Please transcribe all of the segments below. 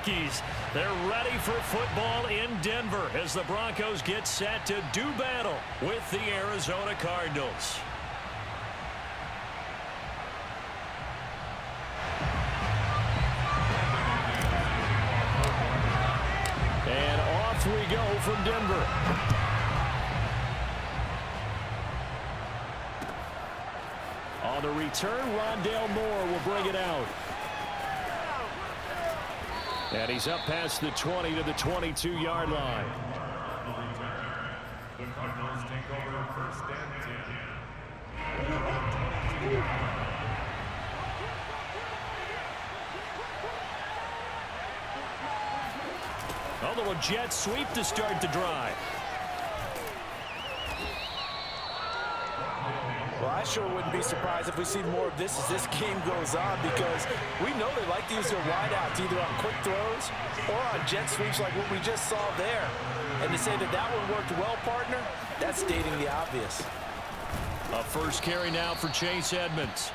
Hokies. They're ready for football in Denver as the Broncos get set to do battle with the Arizona Cardinals. And off we go from Denver. On the return, Rondale Moore will bring it out. And he's up past the 20 to the 22-yard line. The Cardinals take over first and 10. A little jet sweep to start the drive. Well, I sure wouldn't be surprised if we see more of this as this game goes on, because we know they like to use their wideouts either on quick throws or on jet sweeps like what we just saw there. And to say that that one worked well, partner, that's stating the obvious. A first carry now for Chase Edmonds.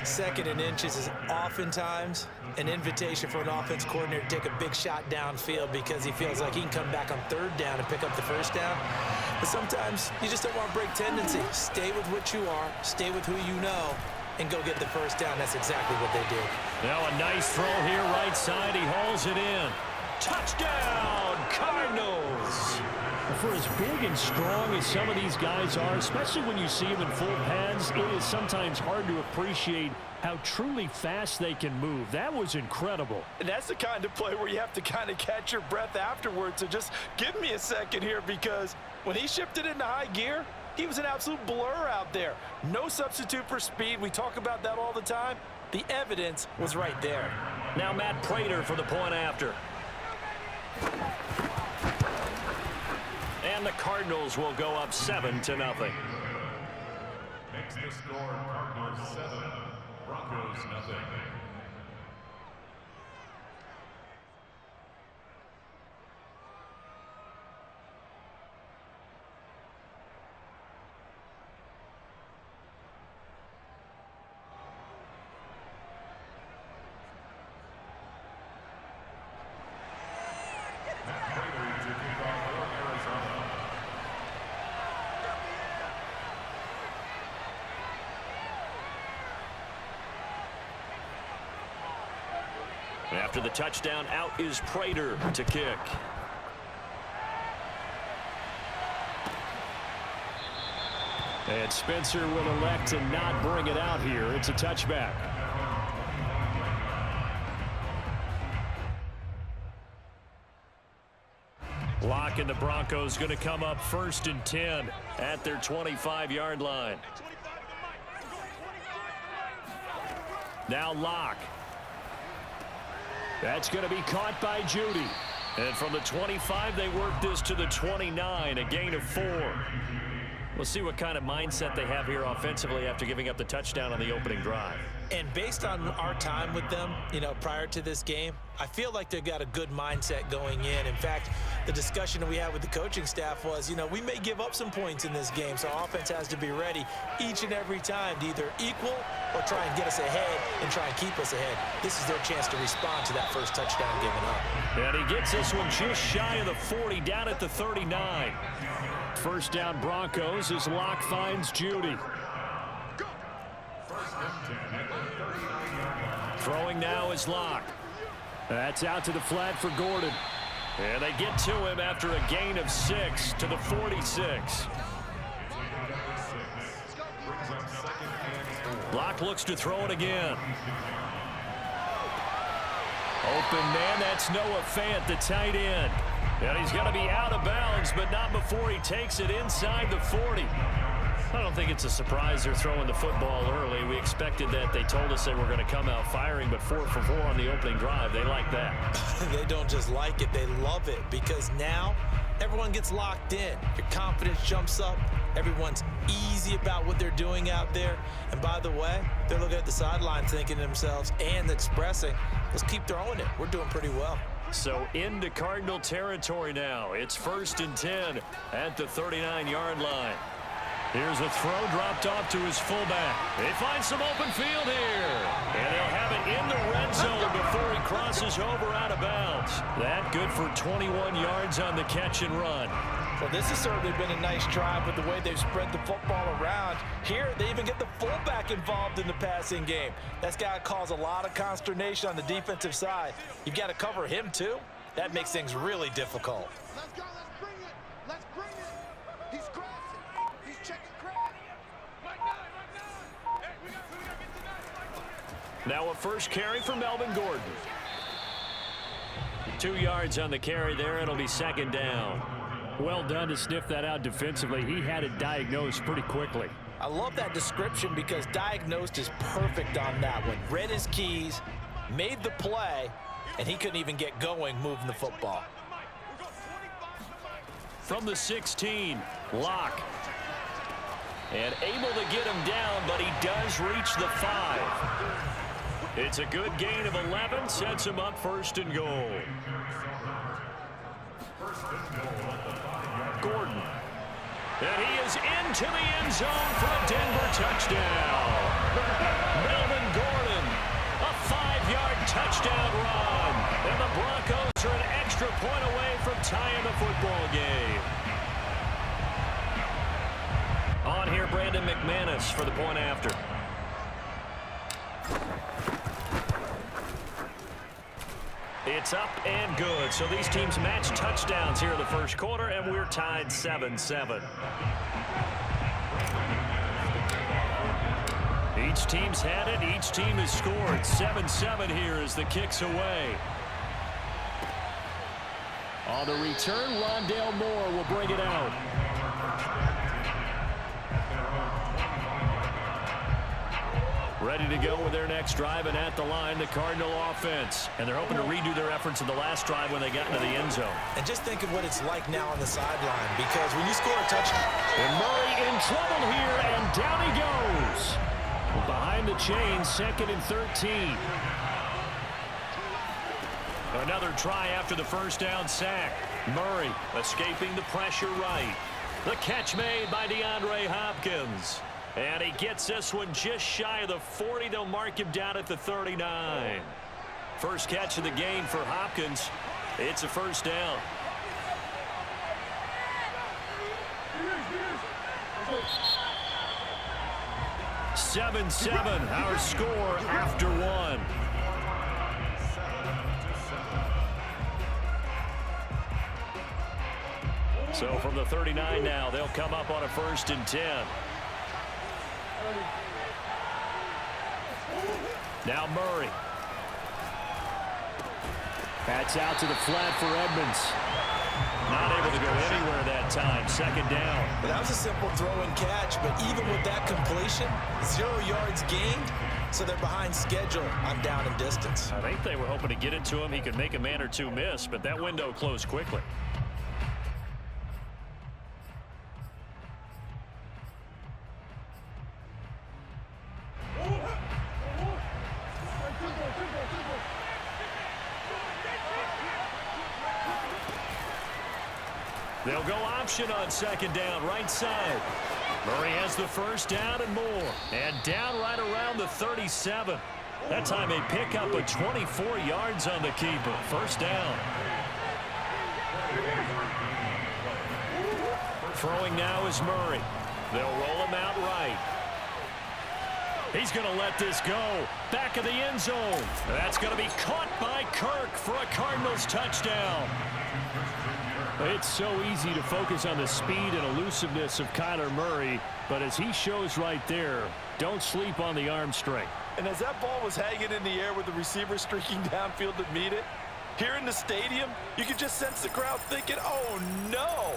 Second and inches is oftentimes an invitation for an offense coordinator to take a big shot downfield because he feels like he can come back on third down and pick up the first down. But sometimes you just don't want to break tendency. Stay with what you are, stay with who you know, and go get the first down. That's exactly what they did. Now a nice throw here, right side. He hauls it in. Touchdown, Cardinals! For as big and strong as some of these guys are, especially when you see them in full pads, it is sometimes hard to appreciate how truly fast they can move. That was incredible. And that's the kind of play where you have to kind of catch your breath afterwards. So just give me a second here, because when he shifted into high gear, he was an absolute blur out there. No substitute for speed. We talk about that all the time. The evidence was right there. Now Matt Prater for the point after. And the Cardinals will go up 7-0. Makes the score Cardinals 7, Broncos 0. After the touchdown, out is Prater to kick. And Spencer will elect to not bring it out here. It's a touchback. Lock and the Broncos going to come up 1st and 10 at their 25-yard line. Now Lock. That's going to be caught by Judy. And from the 25, they work this to the 29, a gain of 4. We'll see what kind of mindset they have here offensively after giving up the touchdown on the opening drive. And based on our time with them, prior to this game, I feel like they've got a good mindset going in. In fact, the discussion that we had with the coaching staff was, we may give up some points in this game, so our offense has to be ready each and every time to either equal or try and get us ahead and try and keep us ahead. This is their chance to respond to that first touchdown given up. And he gets this one just shy of the 40, down at the 39. First down Broncos as Locke finds Judy. Throwing now is Locke. That's out to the flat for Gordon. And they get to him after a gain of 6 to the 46. Locke looks to throw it again. Open man, that's Noah Fant, the tight end. And he's going to be out of bounds, but not before he takes it inside the 40. I don't think it's a surprise they're throwing the football early. We expected that. They told us they were going to come out firing, but 4 for 4 on the opening drive. They like that. They don't just like it, they love it, because now everyone gets locked in. Your confidence jumps up. Everyone's easy about what they're doing out there. And by the way, they're looking at the sideline thinking to themselves and expressing, let's keep throwing it. We're doing pretty well. So into Cardinal territory now. It's 1st and 10 at the 39-yard line. Here's a throw dropped off to his fullback. They find some open field here. And they'll have it in the red zone before he crosses over out of bounds. That good for 21 yards on the catch and run. Well, this has certainly been a nice drive with the way they've spread the football around. Here, they even get the fullback involved in the passing game. That's got to cause a lot of consternation on the defensive side. You've got to cover him, too. That makes things really difficult. Let's go. Let's bring it. Let's bring it. He's crossing. He's checking crack. Now a first carry for Melvin Gordon. 2 yards on the carry there. It'll be second down. Well done to sniff that out defensively. He had it diagnosed pretty quickly. I love that description because diagnosed is perfect on that one. Read his keys, made the play, and he couldn't even get going moving the football. From the 16, Locke. And able to get him down, but he does reach the 5. It's a good gain of 11, sets him up first and goal. Gordon. And he is into the end zone for a Denver touchdown. Melvin Gordon, a 5-yard touchdown run. And the Broncos are an extra point away from tying the football game. On here, Brandon McManus for the point after. It's up and good. So these teams match touchdowns here in the first quarter, and we're tied 7-7. Each team's had it. Each team has scored. 7-7 here as the kick's away. On the return, Rondale Moore will bring it out. Ready to go with their next drive, and at the line, the Cardinal offense. And they're hoping to redo their efforts in the last drive when they got into the end zone. And just think of what it's like now on the sideline, because when you score a touchdown. And Murray in trouble here, and down he goes. Behind the chain, second and 13. Another try after the first down sack. Murray escaping the pressure right. The catch made by DeAndre Hopkins. And he gets this one just shy of the 40. They'll mark him down at the 39. First catch of the game for Hopkins. It's a first down. Seven, our score after one. So from the 39 now, they'll come up on a 1st and 10. Now Murray. That's out to the flat for Edmonds. Not able to go anywhere that time. Second down. But that was a simple throw and catch, but even with that completion, 0 yards gained, so they're behind schedule on down and distance. I think they were hoping to get it to him. He could make a man or two miss, but that window closed quickly. They'll go option on second down, right side. Murray has the first down and more. And down right around the 37. That time a pickup of 24 yards on the keeper. First down. Throwing now is Murray. They'll roll him out right. He's going to let this go. Back of the end zone. That's going to be caught by Kirk for a Cardinals touchdown. It's so easy to focus on the speed and elusiveness of Kyler Murray, but as he shows right there, don't sleep on the arm strength. And as that ball was hanging in the air with the receiver streaking downfield to meet it, here in the stadium, you could just sense the crowd thinking, oh no!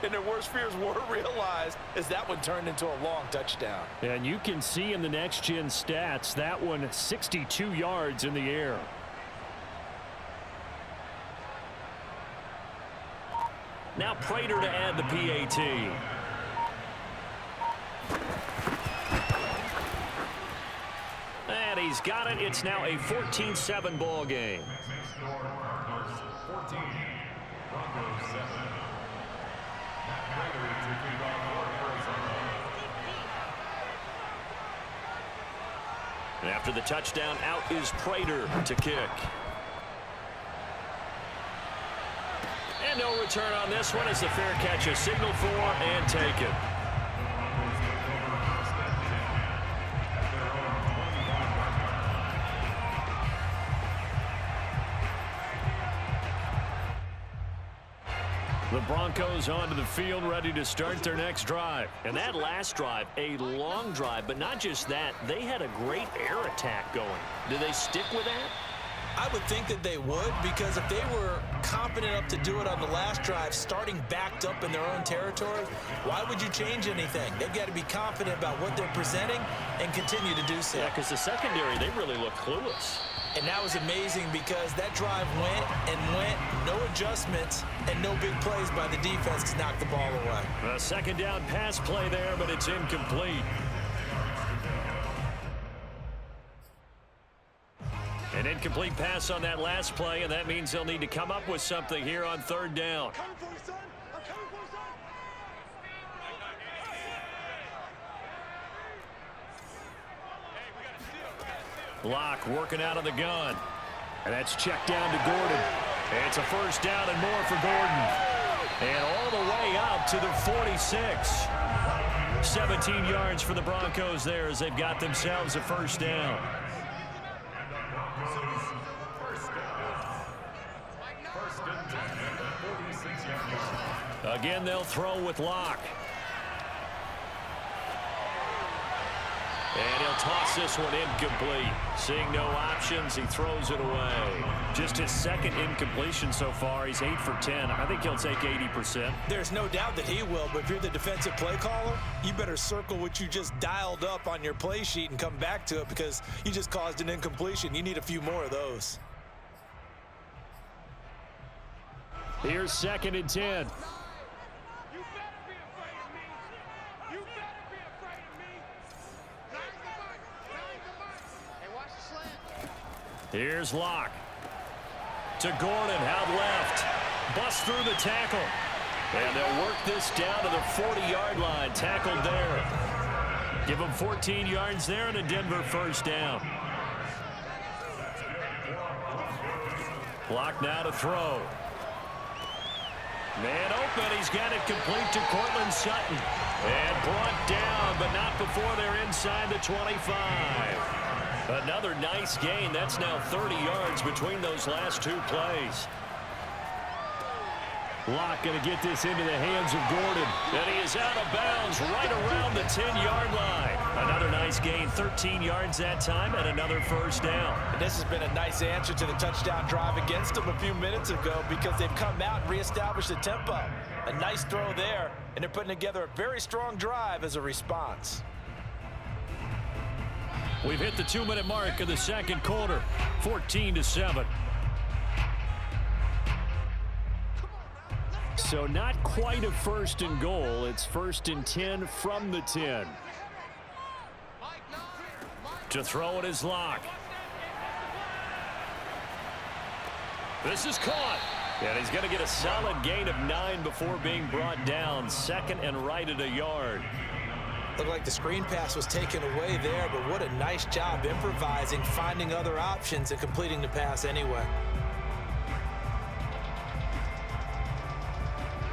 And their worst fears were realized as that one turned into a long touchdown. And you can see in the next-gen stats, that one 62 yards in the air. Now Prater to add the PAT. And he's got it. It's now a 14-7 ball game. 14, Broncos 7. And after the touchdown, out is Prater to kick. And no return on this one as the fair catch is signaled for and taken. The Broncos onto the field, ready to start their next drive. And that last drive, a long drive, but not just that. They had a great air attack going. Do they stick with that? I would think that they would, because if they were confident enough to do it on the last drive, starting backed up in their own territory, why would you change anything? They've got to be confident about what they're presenting and continue to do so. Yeah, because the secondary, they really look clueless. And that was amazing because that drive went and went, no adjustments, and no big plays by the defense to knock the ball away. A second down pass play there, but it's incomplete. An incomplete pass on that last play, and that means they'll need to come up with something here on third down. Locke working out of the gun. And that's checked down to Gordon. It's a first down and more for Gordon. And all the way up to the 46. 17 yards for the Broncos there as they've got themselves a first down. Again, they'll throw with Locke. And he'll toss this one incomplete. Seeing no options, he throws it away. Just his second incompletion so far. He's 8 for 10. I think he'll take 80%. There's no doubt that he will, but if you're the defensive play caller, you better circle what you just dialed up on your play sheet and come back to it because you just caused an incompletion. You need a few more of those. Here's 2nd and 10. Here's Locke. To Gordon, out left. Bust through the tackle. And they'll work this down to the 40-yard line. Tackled there. Give them 14 yards there and a Denver first down. Locke now to throw. Man open. He's got it complete to Cortland Sutton. And brought down, but not before they're inside the 25. Another nice gain. That's now 30 yards between those last two plays. Locke going to get this into the hands of Gordon. And he is out of bounds right around the 10-yard line. Another nice gain, 13 yards that time, and another first down. And this has been a nice answer to the touchdown drive against them a few minutes ago because they've come out and reestablished the tempo. A nice throw there, and they're putting together a very strong drive as a response. We've hit the 2-minute mark of the second quarter, 14-7. So not quite a 1st and goal. It's 1st and 10 from the 10. To throw it is Locke. This is caught. And he's going to get a solid gain of 9 before being brought down. 2nd and right at a yard. Looked like the screen pass was taken away there, but what a nice job improvising, finding other options, and completing the pass anyway.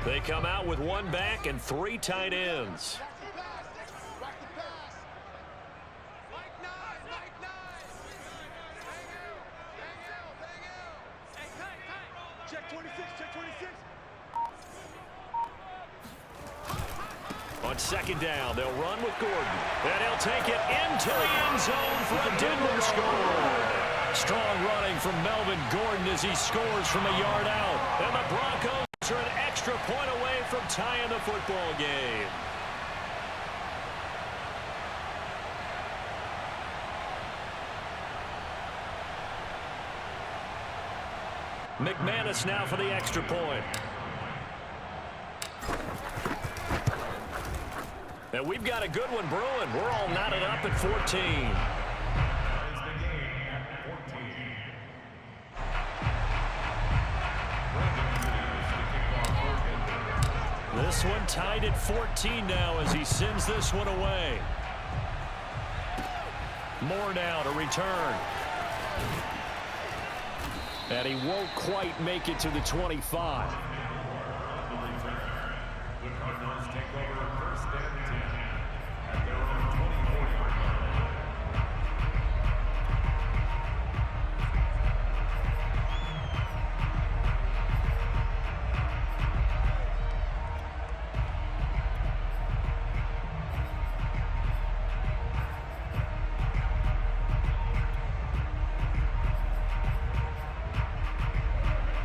They come out with 1 back and 3 tight ends. Check 26, check 26. On 2nd down, they'll run with Gordon. And he'll take it into the end zone for a Denver score. Strong running from Melvin Gordon as he scores from a yard out. And the Broncos are an extra point away from tying the football game. McManus now for the extra point. And we've got a good one brewing. We're all knotted up at 14. This one tied at 14 now as he sends this one away. Moore now to return. And he won't quite make it to the 25.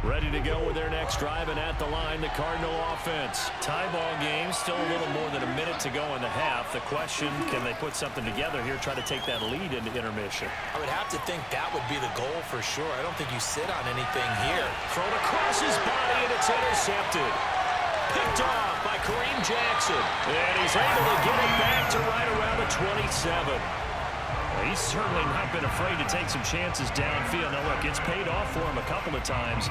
Ready to go with their next drive, and at the line, the Cardinal offense. Tie ball game, still a little more than a minute to go in the half. The question, can they put something together here, try to take that lead into intermission? I would have to think that would be the goal for sure. I don't think you sit on anything here. Thrown across his body, and it's intercepted. Picked off by Kareem Jackson. And he's able to get it back to right around the 27. He's certainly not been afraid to take some chances downfield. Now, look, it's paid off for him a couple of times.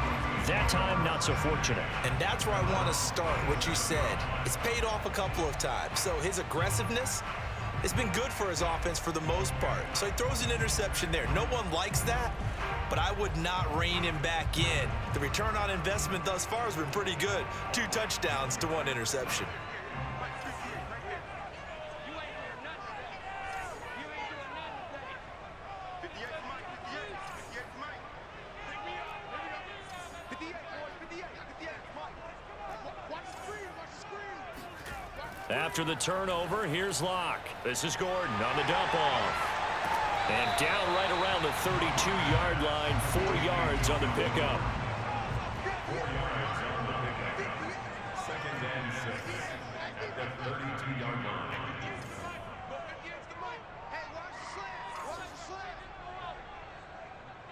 That time, not so fortunate. And that's where I want to start, what you said. It's paid off a couple of times. So his aggressiveness has been good for his offense for the most part. So he throws an interception there. No one likes that, but I would not rein him back in. The return on investment thus far has been pretty good. 2 touchdowns to 1 interception. After the turnover, here's Locke. This is Gordon on the dump off. And down right around the 32-yard line, 4 yards on the pickup. 4 yards on the pickup. 2nd and 6 at the 32-yard line. Hey, watch the slant. Watch the slant.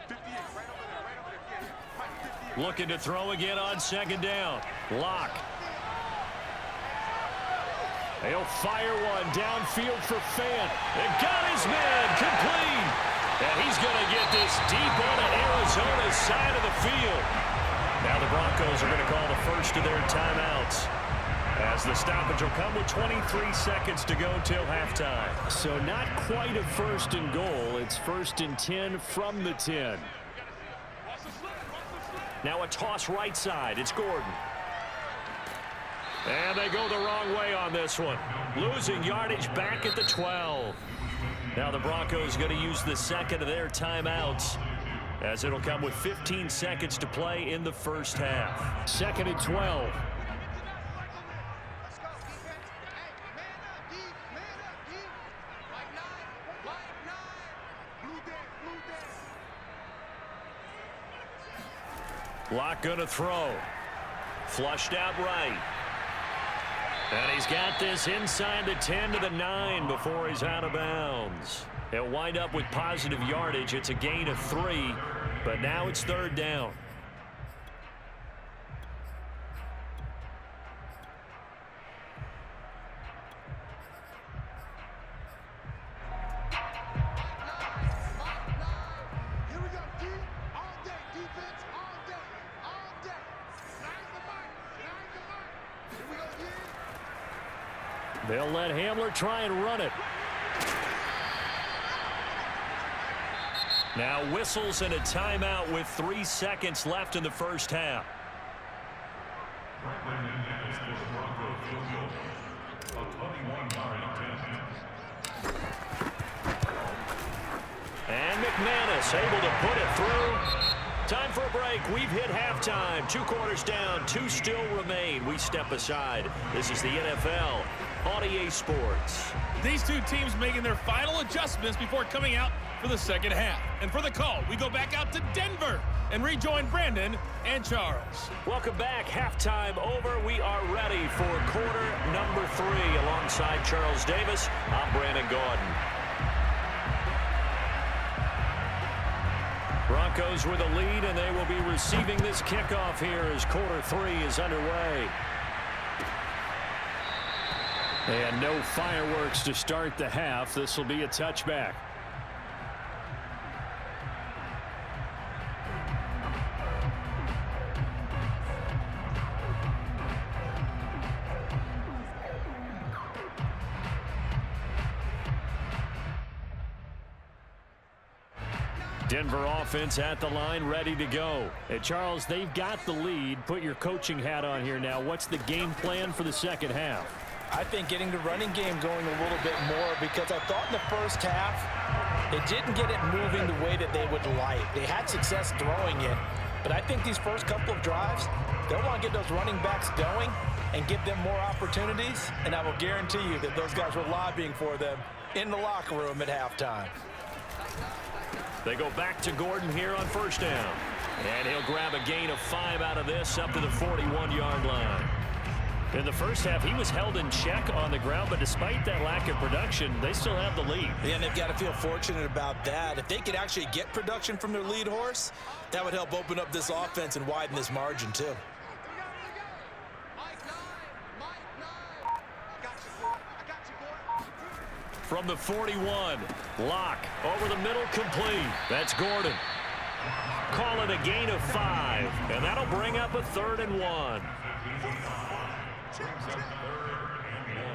58, right over there, right over there. Yeah, 58. Looking to throw again on 2nd down. Locke. He'll fire one downfield for Fant. And got his man complete. And he's going to get this deep onto Arizona's side of the field. Now the Broncos are going to call the first of their timeouts, as the stoppage will come with 23 seconds to go till halftime. So not quite a 1st and goal. It's 1st and 10 from the 10. Now a toss right side. It's Gordon. And they go the wrong way on this one. Losing yardage back at the 12. Now the Broncos going to use the 2nd of their timeouts, as it'll come with 15 seconds to play in the first half. 2nd and 12. Let's go, defense. Hey, man up, deep. Man up, deep. Like 9. Like 9. Blue dead. Locke going to throw. Flushed out right. And he's got this inside the 10 to the 9 before he's out of bounds. He'll wind up with positive yardage. It's a gain of 3, but now it's 3rd down. Here we go, deep. All day, defense. All day. All day. 9's the mark. 9's the mark. Here we go, again. They'll let Hamler try and run it. Now whistles and a timeout with 3 seconds left in the first half. Franklin McManus for the Broncos field goal. A 21-yard attempt. And McManus able to put it through. Time for a break. We've hit halftime. 2 quarters down. 2 still remain. We step aside. This is the NFL on EA Sports. These 2 teams making their final adjustments before coming out for the second half. And for the call, we go back out to Denver and rejoin Brandon and Charles. Welcome back. Halftime over. We are ready for quarter number 3. Alongside Charles Davis, I'm Brandon Gordon. Broncos with a lead, and they will be receiving this kickoff here as quarter 3 is underway. And no fireworks to start the half. This will be a touchback. Denver offense at the line, ready to go. Hey, Charles, they've got the lead. Put your coaching hat on here now. What's the game plan for the second half? I think getting the running game going a little bit more, because I thought in the first half they didn't get it moving the way that they would like. They had success throwing it, but I think these first couple of drives, they'll want to get those running backs going and give them more opportunities, and I will guarantee you that those guys were lobbying for them in the locker room at halftime. They go back to Gordon here on first down. And he'll grab a gain of 5 out of this up to the 41-yard line. In the first half, he was held in check on the ground, but despite that lack of production, they still have the lead. Yeah, and they've got to feel fortunate about that. If they could actually get production from their lead horse, that would help open up this offense and widen this margin, too. From the 41, Locke over the middle, complete. That's Gordon. Call it a gain of 5, and that'll bring up a 3rd and 1. Brings up 3rd and 1.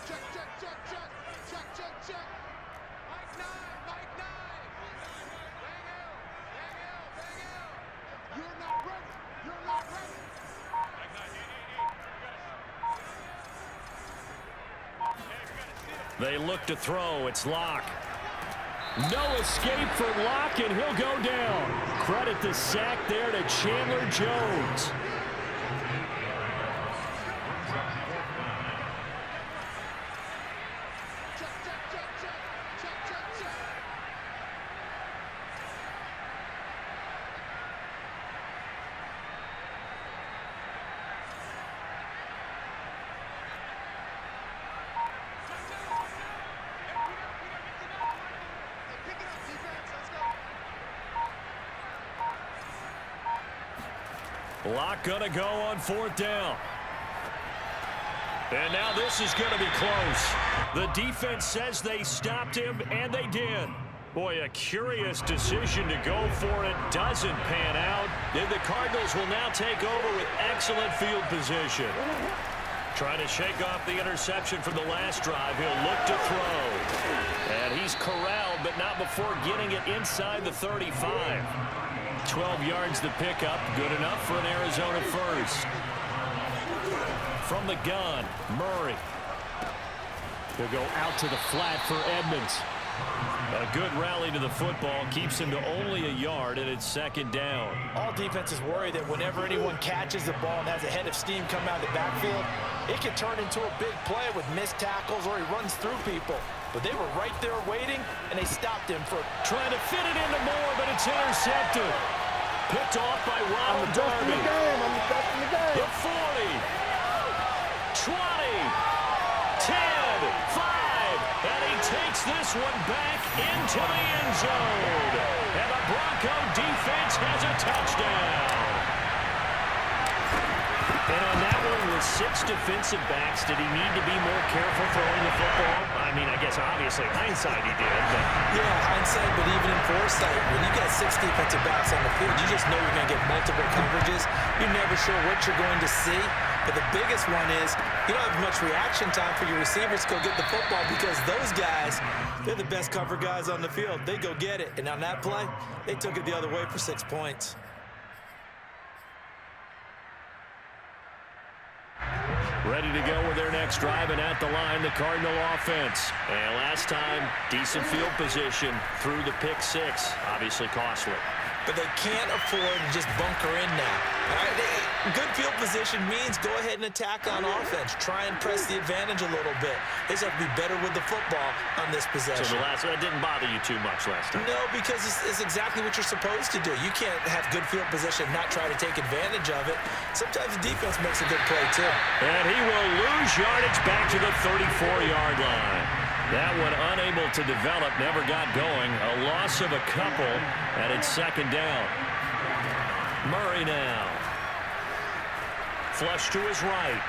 Check, check, check, check. Check, check, check. Mike 9, Mike 9. Bang out. You're not ready. You're not ready. They look to throw. It's Locke. No escape for Locke, and he'll go down. Credit the sack there to Chandler Jones. Check, check, check, check. Check, check, check. Pick it up, defense. Let's go. Locke gonna go on 4th down. And now this is going to be close. The defense says they stopped him, and they did. Boy, a curious decision to go for it. Doesn't pan out. And the Cardinals will now take over with excellent field position. Trying to shake off the interception from the last drive. He'll look to throw. And he's corralled, but not before getting it inside the 35. 12 yards to pick up. Good enough for an Arizona first. From the gun, Murray. He'll go out to the flat for Edmonds. A good rally to the football keeps him to only a yard, and it's 2nd down. All defenses worry that whenever anyone catches the ball and has a head of steam come out of the backfield, it can turn into a big play with missed tackles or he runs through people. But they were right there waiting, and they stopped him for trying to fit it into Moore, but it's intercepted. Picked off by Ronald Darby. The 40. 20, 10, 5, and he takes this one back into the end zone. And the Bronco defense has a touchdown. And on that one, with 6 defensive backs, did he need to be more careful throwing the football? I mean, I guess obviously hindsight he did. But yeah, hindsight, but even in foresight, when you got 6 defensive backs on the field, you just know you're going to get multiple coverages. You're never sure what you're going to see. But the biggest one is you don't have much reaction time for your receivers to go get the football because those guys, they're the best cover guys on the field. They go get it. And on that play, they took it the other way for 6 points. ready to go with their next drive, and at the line, the Cardinal offense. And last time, decent field position through the pick six. Obviously costly. But they can't afford to just bunker in now. All right? Good field position means go ahead and attack on offense. Try and press the advantage a little bit. They just have to be better with the football on this possession. So that didn't bother you too much last time? No, because it's exactly what you're supposed to do. You can't have good field position and not try to take advantage of it. Sometimes the defense makes a good play, too. And he will lose yardage back to the 34-yard line. That one unable to develop, never got going. A loss of a couple, and it's second down. Murray now. Flush to his right.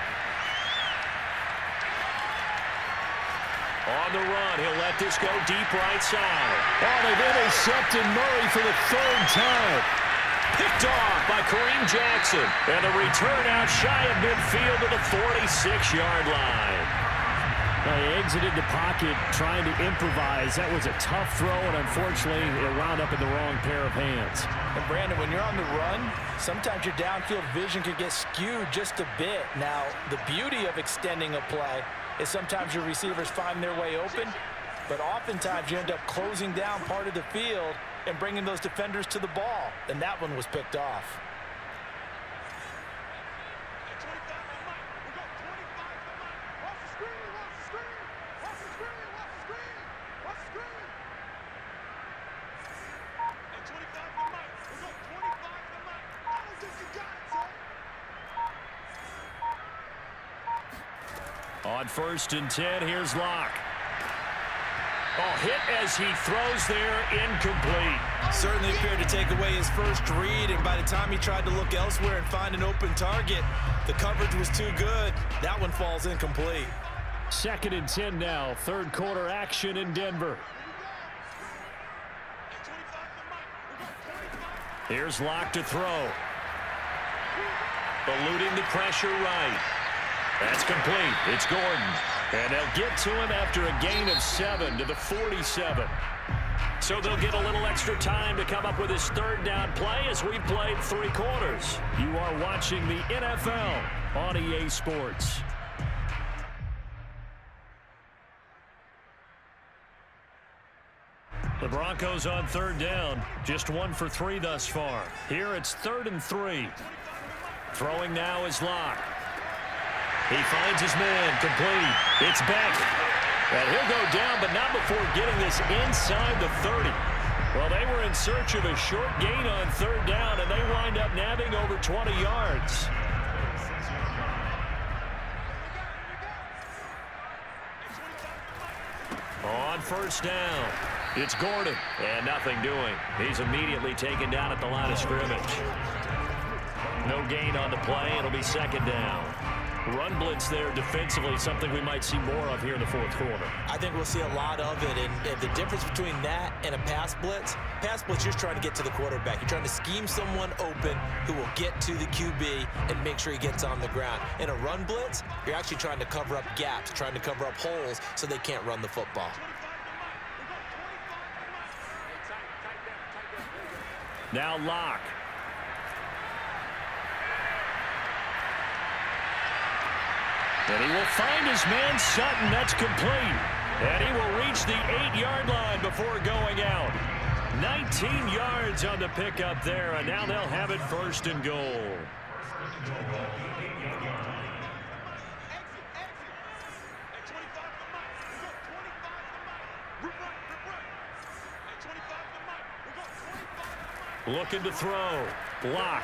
On the run, he'll let this go deep right side. Oh, they've intercepted Murray for the third time. Picked off by Kareem Jackson. And a return out shy of midfield to the 46-yard line. He exited the pocket trying to improvise. That was a tough throw, and unfortunately, it wound up in the wrong pair of hands. And Brandon, when you're on the run, sometimes your downfield vision can get skewed just a bit. Now, the beauty of extending a play is sometimes your receivers find their way open, but oftentimes you end up closing down part of the field and bringing those defenders to the ball, and that one was picked off. We're going 25 to the line. Off the screen. On 1st and 10, here's Locke. Oh, hit as he throws there, incomplete. Certainly appeared to take away his first read, and by the time he tried to look elsewhere and find an open target, the coverage was too good. That one falls incomplete. 2nd and 10 now. 3rd quarter action in Denver. Here's Locke to throw. Eluding the pressure right. That's complete. It's Gordon. And they'll get to him after a gain of 7 to the 47. So they'll get a little extra time to come up with his 3rd down play as we've played 3 quarters. You are watching the NFL on EA Sports. The Broncos on 3rd down. Just 1 for 3 thus far. Here it's 3rd and 3. Throwing now is Locke. He finds his man, complete. It's Beck. And he'll go down, but not before getting this inside the 30. Well, they were in search of a short gain on 3rd down, and they wind up nabbing over 20 yards. On 1st down, it's Gordon, and nothing doing. He's immediately taken down at the line of scrimmage. No gain on the play. It'll be 2nd down. Run blitz there defensively, something we might see more of here in the 4th quarter. I think we'll see a lot of it, and the difference between that and a pass blitz, you're trying to get to the quarterback. You're trying to scheme someone open who will get to the QB and make sure he gets on the ground. In a run blitz, you're actually trying to cover up gaps, trying to cover up holes so they can't run the football. Now Locke. And he will find his man Sutton. That's complete. And he will reach the 8-yard line before going out. 19 yards on the pickup there, and now they'll have it 1st and goal. Looking to throw. Locke.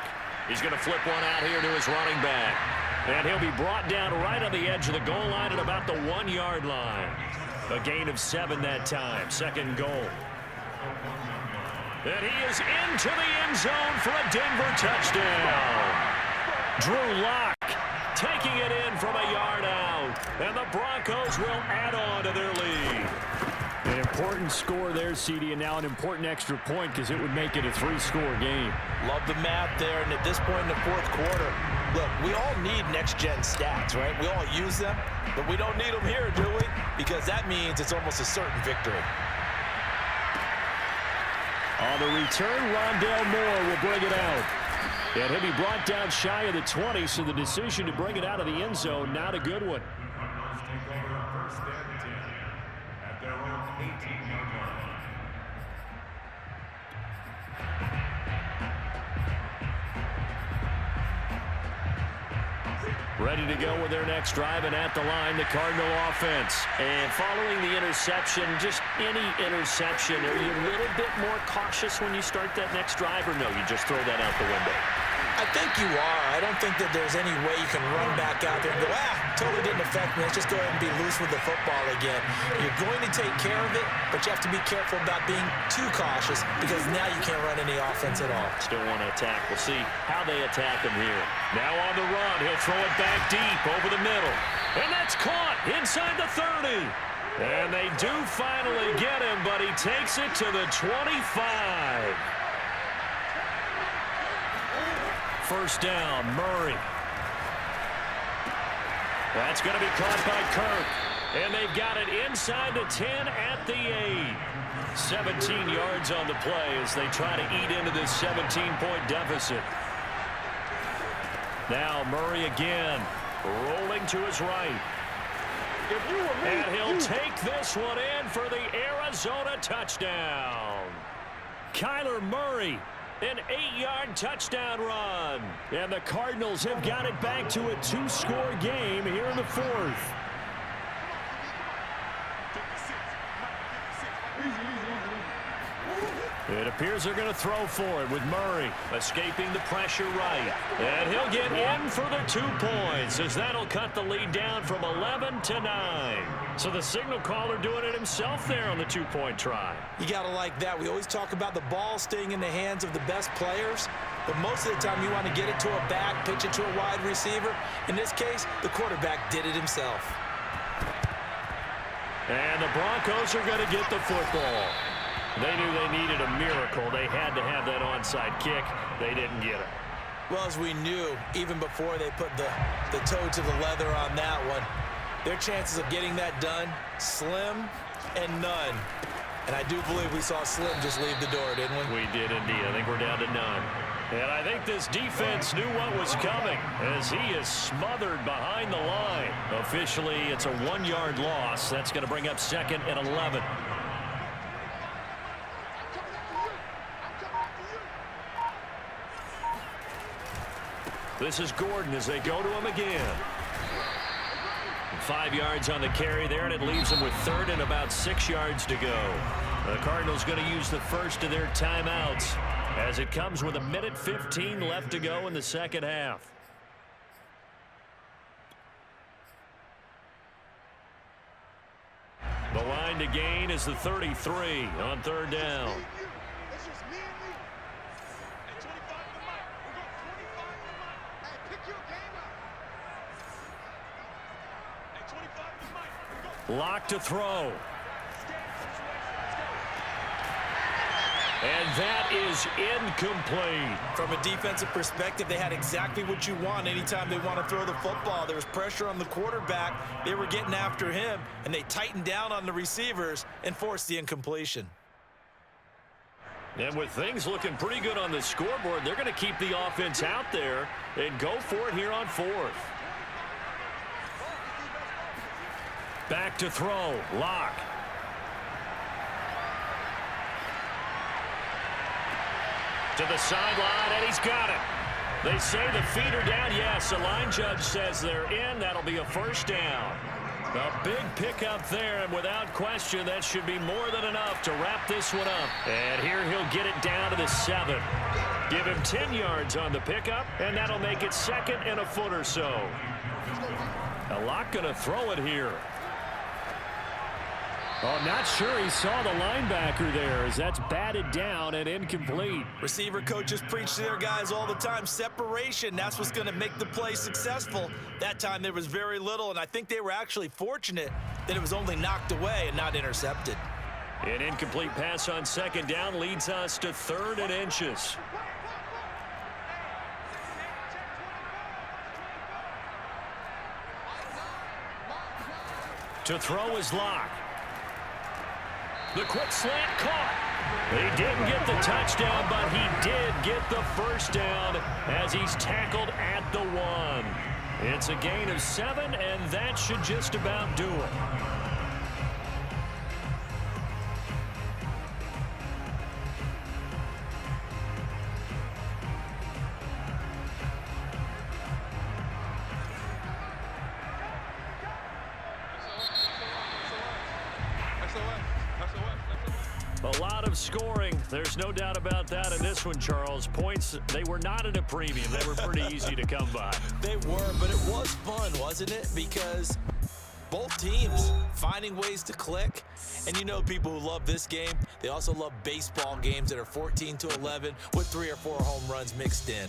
He's going to flip one out here to his running back. And he'll be brought down right on the edge of the goal line at about the 1-yard line. A gain of 7 that time. 2nd goal. And he is into the end zone for a Denver touchdown. Drew Locke taking it in from a yard out. And the Broncos will add on to their lead. An important score there, CD, and now an important extra point because it would make it a 3-score game. Love the math there, and at this point in the 4th quarter, look, we all need next-gen stats, right? We all use them, but we don't need them here, do we? Because that means it's almost a certain victory. On the return, Rondale Moore will bring it out. And he'll be brought down shy of the 20, so the decision to bring it out of the end zone, not a good one. Ready to go with their next drive, and at the line, the Cardinal offense. And following the interception, just any interception, are you a little bit more cautious when you start that next drive, or no, you just throw that out the window? I think you are. I don't think that there's any way you can run back out there and go, totally didn't affect me. Let's just go ahead and be loose with the football again. You're going to take care of it, but you have to be careful about being too cautious because now you can't run any offense at all. Still want to attack. We'll see how they attack him here. Now on the run, he'll throw it back deep over the middle. And that's caught inside the 30. And they do finally get him, but he takes it to the 25. 1st down, Murray. That's going to be caught by Kirk. And they've got it inside the 10 at the 8. 17 yards on the play as they try to eat into this 17-point deficit. Now Murray again, rolling to his right. And he'll take this one in for the Arizona touchdown. Kyler Murray. An 8-yard touchdown run. And the Cardinals have got it back to a 2-score game here in the 4th. It appears they're going to throw for it with Murray escaping the pressure right. And he'll get in for the 2 points as that'll cut the lead down from 11 to 9. So the signal caller doing it himself there on the 2-point try. You got to like that. We always talk about the ball staying in the hands of the best players, but most of the time you want to get it to a back, pitch it to a wide receiver. In this case, the quarterback did it himself. And the Broncos are going to get the football. They knew they needed a miracle. They had to have that onside kick. They didn't get it. Well, as we knew, even before they put the toe to the leather on that one, their chances of getting that done, slim and none. And I do believe we saw Slim just leave the door, didn't we? We did indeed. I think we're down to none. And I think this defense knew what was coming as he is smothered behind the line. Officially, it's a 1-yard loss. That's going to bring up 2nd and 11. This is Gordon as they go to him again. 5 yards on the carry there, and it leaves them with 3rd and about 6 yards to go. The Cardinals going to use the first of their timeouts as it comes with 1:15 left to go in the second half. The line to gain is the 33 on 3rd down. It's just me and you. At 25 to the mic. We're going 25 to the mic. Hey, pick your game up. At 25 to the mic. We're going. Lock to throw. And that is incomplete. From a defensive perspective, they had exactly what you want anytime they want to throw the football. There was pressure on the quarterback. They were getting after him, and they tightened down on the receivers and forced the incompletion. And with things looking pretty good on the scoreboard, they're going to keep the offense out there and go for it here on 4th. Back to throw. Lock. To the sideline, and he's got it. They say the feet are down. Yes, the line judge says they're in. That'll be a 1st down. A big pickup there, and without question, that should be more than enough to wrap this one up. And here he'll get it down to the 7. Give him 10 yards on the pickup, and that'll make it 2nd and a foot or so. A lot going to throw it here. Oh, not sure he saw the linebacker there as that's batted down and incomplete. Receiver coaches preach to their guys all the time. Separation, that's what's going to make the play successful. That time there was very little, and I think they were actually fortunate that it was only knocked away and not intercepted. An incomplete pass on 2nd down leads us to 3rd and inches. To throw is Lock. The quick slant caught. He didn't get the touchdown, but he did get the 1st down as he's tackled at the 1. It's a gain of 7, and that should just about do it. A lot of scoring. There's no doubt about that in this one, Charles. Points, they were not at a premium. They were pretty easy to come by. They were, but it was fun, wasn't it? Because both teams finding ways to click. And you know people who love this game, they also love baseball games that are 14-11 with 3 or 4 home runs mixed in.